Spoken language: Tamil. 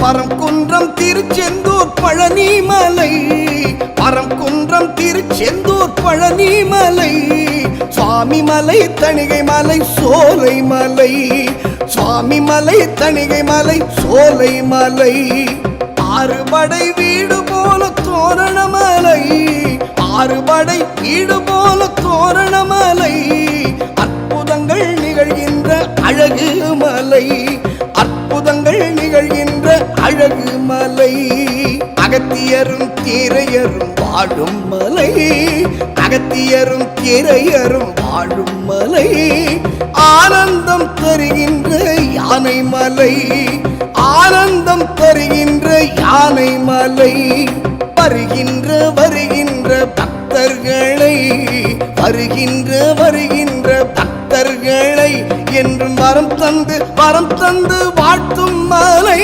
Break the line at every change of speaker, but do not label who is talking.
பரம்குன்றம் திருச்செந்தூர் பழனிமலை, பரம்குன்றம் திருச்செந்தூர் பழனிமலை, சுவாமி மலை தணிகை மலை சோலை மலை, சுவாமி மலை தணிகை மலை சோலை மலை, ஆறுபடை வீடு போல தோரணமலை, ஆறுபடை வீடு போல தோரணமலை, அற்புதங்கள் நிகழ்கின்ற அழகு மலை, அற்புதங்கள் நிகழ்கின்ற அழகு மலை, அகத்தியரும் திரையரும் வாழும் மலை, அகத்தியரும் திரையரும் வாழும் மலை, ஆனந்தம் தருகின்ற யானை மலை, ஆனந்தம் தருகின்ற யானை மலை, வருகின்ற வருகின்ற பக்தர்களை, வருகின்ற வருகின்ற பக்தர்களை என்றும் வரம் தந்து வாழ்த்தும் மலை.